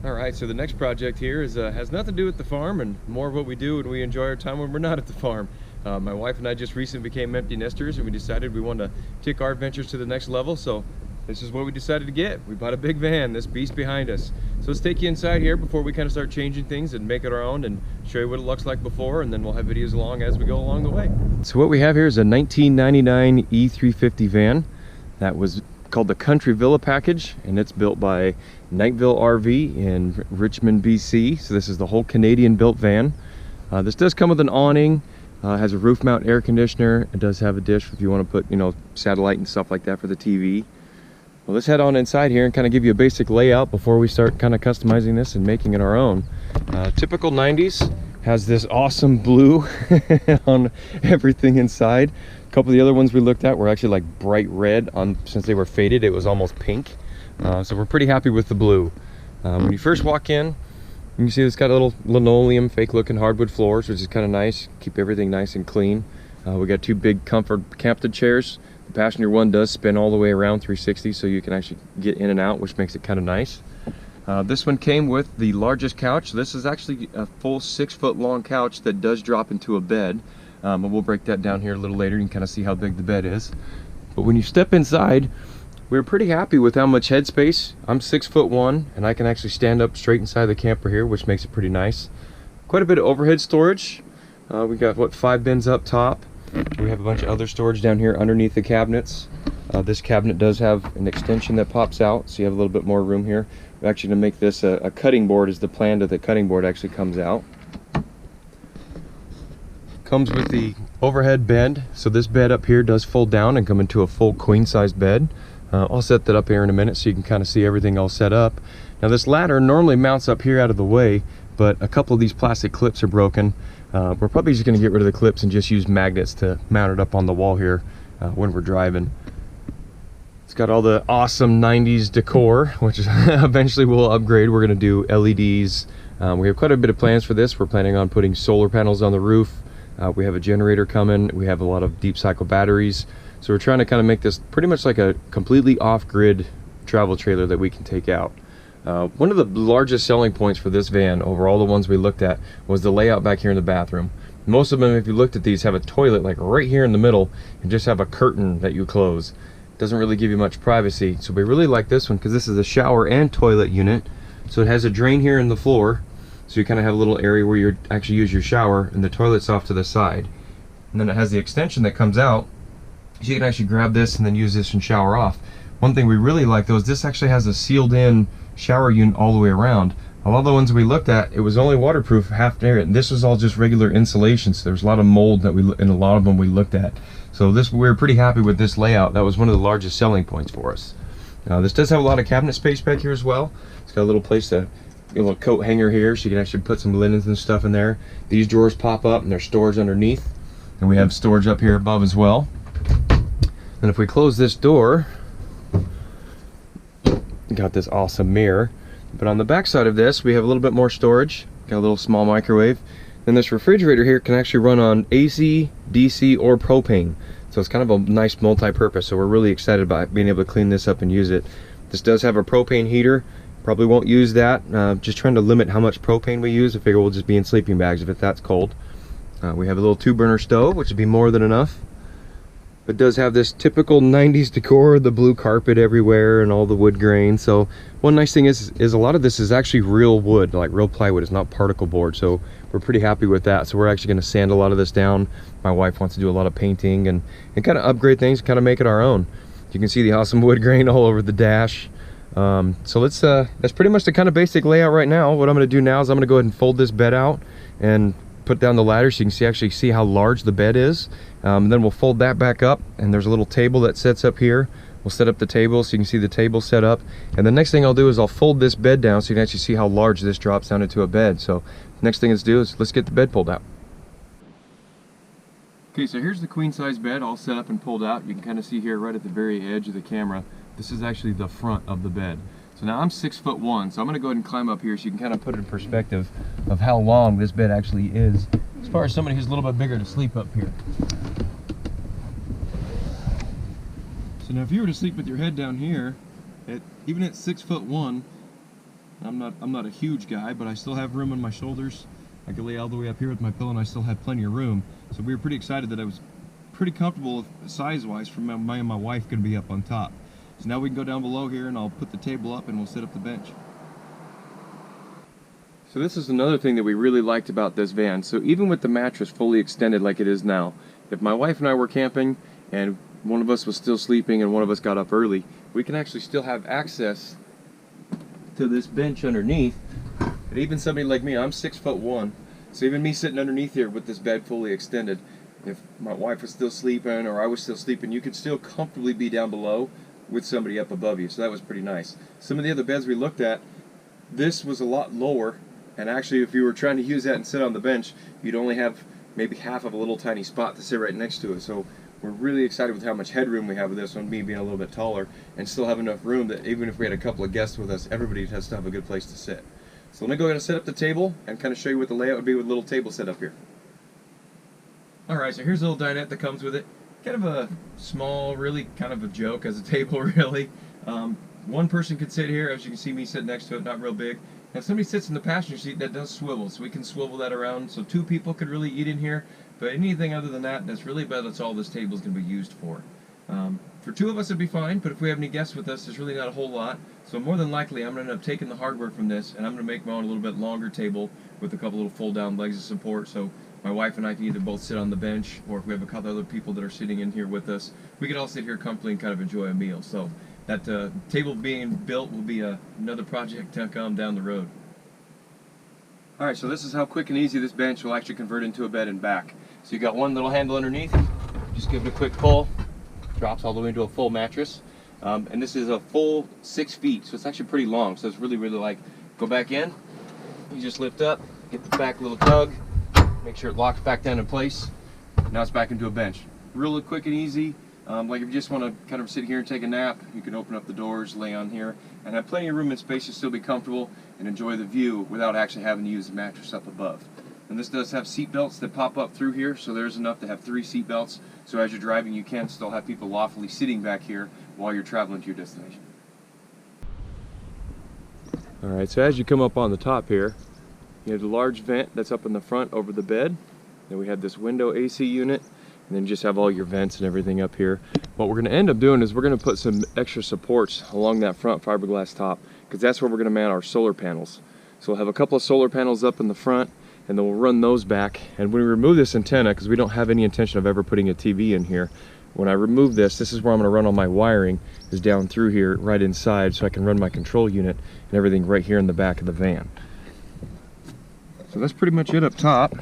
All right, so the next project here is has nothing to do with the farm and more of what we do when we enjoy our time when we're not at the farm. My wife and I just recently became empty nesters, and we decided we wanted to take our adventures to the next level. So this is what we decided to get. We bought a big van, this beast behind us. So let's take you inside here before we kind of start changing things and make it our own and show you what it looks like before, and then we'll have videos along as we go along the way. So what we have here is a 1999 E-350 van that was called the Country Villa package, and it's built by Nightville RV in Richmond, BC. So this is the whole Canadian built van. This does come with an awning, has a roof mount air conditioner. It does have a dish if you want to put, you know, satellite and stuff like that for the TV. Well, let's head on inside here and kind of give you a basic layout before we start kind of customizing this and making it our own. Typical 90s, has this awesome blue on everything inside. A couple of the other ones we looked at were actually like bright red. Since they were faded, it was almost pink. So we're pretty happy with the blue. When you first walk in, you can see it's got a little linoleum, fake looking hardwood floors, which is kind of nice. Keep everything nice and clean. We got two big comfort Campton chairs. The passenger one does spin all the way around 360, so you can actually get in and out, which makes it kind of nice. This one came with the largest couch. This is actually a full 6-foot long couch that does drop into a bed. But we'll break that down here a little later. You can kind of see how big the bed is. But when you step inside, we're pretty happy with how much headspace. I'm 6'1", and I can actually stand up straight inside the camper here, which makes it pretty nice. Quite a bit of overhead storage. We got, what, 5 bins up top. We have a bunch of other storage down here underneath the cabinets. This cabinet does have an extension that pops out, so you have a little bit more room here. We're actually going to make this a cutting board, is the plan that the cutting board actually comes out. Comes with the overhead bed, so this bed up here does fold down and come into a full queen size bed. I'll set that up here in a minute so you can kind of see everything all set up. Now this ladder normally mounts up here out of the way, but a couple of these plastic clips are broken. We're probably just going to get rid of the clips and just use magnets to mount it up on the wall here when we're driving. It's got all the awesome 90s decor, which is eventually we'll upgrade. We're going to do LEDs. We have quite a bit of plans for this. We're planning on putting solar panels on the roof. We have a generator coming. We have a lot of deep cycle batteries. So we're trying to kind of make this pretty much like a completely off-grid travel trailer that we can take out. One of the largest selling points for this van over all the ones we looked at was the layout back here in the bathroom. Most of them, if you looked at these, have a toilet like right here in the middle and just have a curtain that you close. Doesn't really give you much privacy. So we really like this one because this is a shower and toilet unit. So it has a drain here in the floor. So you kind of have a little area where you actually use your shower, and the toilet's off to the side. And then it has the extension that comes out, so you can actually grab this and then use this and shower off. One thing we really like though is this actually has a sealed in shower unit all the way around. A lot of the ones we looked at, it was only waterproof half an area, and this was all just regular insulation, so there's a lot of mold that in a lot of them we looked at. So we were pretty happy with this layout. That was one of the largest selling points for us. This does have a lot of cabinet space back here as well. It's got a little place to, a little coat hanger here, so you can actually put some linens and stuff in there. These drawers pop up and there's storage underneath, and we have storage up here above as well. And if we close this door, got this awesome mirror. But on the back side of this, we have a little bit more storage. Got a little small microwave. And this refrigerator here can actually run on AC, DC, or propane. So it's kind of a nice multi-purpose. So we're really excited about being able to clean this up and use it. This does have a propane heater. Probably won't use that. Just trying to limit how much propane we use. I figure we'll just be in sleeping bags if that's cold. We have a little 2-burner stove, which would be more than enough. It does have this typical 90s decor, the blue carpet everywhere and all the wood grain. So one nice thing is a lot of this is actually real wood, like real plywood. It's not particle board, so we're pretty happy with that. So we're actually going to sand a lot of this down. My wife wants to do a lot of painting and kind of upgrade things, kind of make it our own. You can see the awesome wood grain all over the dash. So that's pretty much the kind of basic layout right now. What I'm going to do now is I'm going to go ahead and fold this bed out and put down the ladder so you can actually see how large the bed is. Then we'll fold that back up, and there's a little table that sets up here. We'll set up the table so you can see the table set up, and the next thing I'll do is I'll fold this bed down so you can actually see how large this drops down into a bed. So next thing let's do is let's get the bed pulled out. Okay, so here's the queen size bed all set up and pulled out. You can kind of see here right at the very edge of the camera, this is actually the front of the bed. So now I'm 6'1", so I'm going to go ahead and climb up here so you can kind of put it in perspective of how long this bed actually is, as far as somebody who's a little bit bigger to sleep up here. So now if you were to sleep with your head down here, even at 6'1", I'm not a huge guy, but I still have room on my shoulders. I can lay all the way up here with my pillow, and I still have plenty of room. So we were pretty excited that I was pretty comfortable size-wise for me and my wife could be up on top. So now we can go down below here, and I'll put the table up, and we'll set up the bench. So this is another thing that we really liked about this van. So even with the mattress fully extended like it is now, if my wife and I were camping and one of us was still sleeping and one of us got up early, we can actually still have access to this bench underneath. And even somebody like me, I'm 6'1", so even me sitting underneath here with this bed fully extended, if my wife was still sleeping or I was still sleeping, you could still comfortably be down below with somebody up above you. So that was pretty nice. Some of the other beds we looked at, this was a lot lower, and actually if you were trying to use that and sit on the bench, you'd only have maybe half of a little tiny spot to sit right next to it. So we're really excited with how much headroom we have with this one, me being a little bit taller, and still have enough room that even if we had a couple of guests with us, everybody has to have a good place to sit. So let me go ahead and set up the table and kind of show you what the layout would be with a little table set up here. Alright, so here's a little dinette that comes with it. Kind of a small, really kind of a joke as a table, really. One person could sit here, as you can see me sitting next to it, not real big. Now if somebody sits in the passenger seat, that does swivel, so we can swivel that around, so 2 people could really eat in here. But anything other than that, that's really about that's all this table is going to be used for. For 2 of us it'd be fine, but if we have any guests with us, there's really not a whole lot. So more than likely I'm going to end up taking the hardware from this, and I'm going to make my own a little bit longer table with a couple little fold-down legs of support, so my wife and I can either both sit on the bench, or if we have a couple other people that are sitting in here with us, we could all sit here comfortably and kind of enjoy a meal. So that table being built will be another project to come down the road. Alright, so this is how quick and easy this bench will actually convert into a bed and back. So you got one little handle underneath, just give it a quick pull, drops all the way into a full mattress. And this is a full 6 feet, so it's actually pretty long, so it's really like, go back in, you just lift up, get the back little tug, make sure it locks back down in place. Now it's back into a bench. Really quick and easy. Like if you just want to kind of sit here and take a nap, you can open up the doors, lay on here, and have plenty of room and space to still be comfortable and enjoy the view without actually having to use the mattress up above. And this does have seat belts that pop up through here, so there's enough to have 3 seat belts, so as you're driving you can still have people lawfully sitting back here while you're traveling to your destination. Alright, so as you come up on the top here, you have the large vent that's up in the front over the bed. Then we have this window AC unit, and then you just have all your vents and everything up here. What we're going to end up doing is we're going to put some extra supports along that front fiberglass top, because that's where we're going to mount our solar panels. So we'll have a couple of solar panels up in the front, and then we'll run those back. And when we remove this antenna, because we don't have any intention of ever putting a TV in here, when I remove this, this is where I'm going to run all my wiring, is down through here right inside, so I can run my control unit and everything right here in the back of the van. So that's pretty much it up top.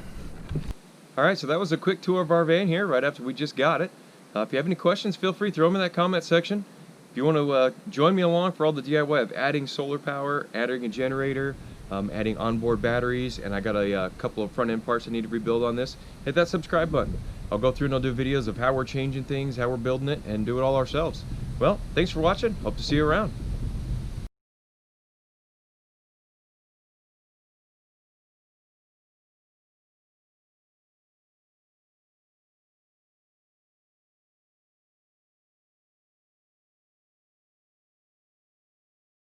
Alright, so that was a quick tour of our van here right after we just got it. If you have any questions, feel free to throw them in that comment section. If you want to join me along for all the DIY of adding solar power, adding a generator, adding onboard batteries, and I got a couple of front end parts I need to rebuild on this, hit that subscribe button. I'll go through and I'll do videos of how we're changing things, how we're building it, and do it all ourselves. Well, thanks for watching. Hope to see you around.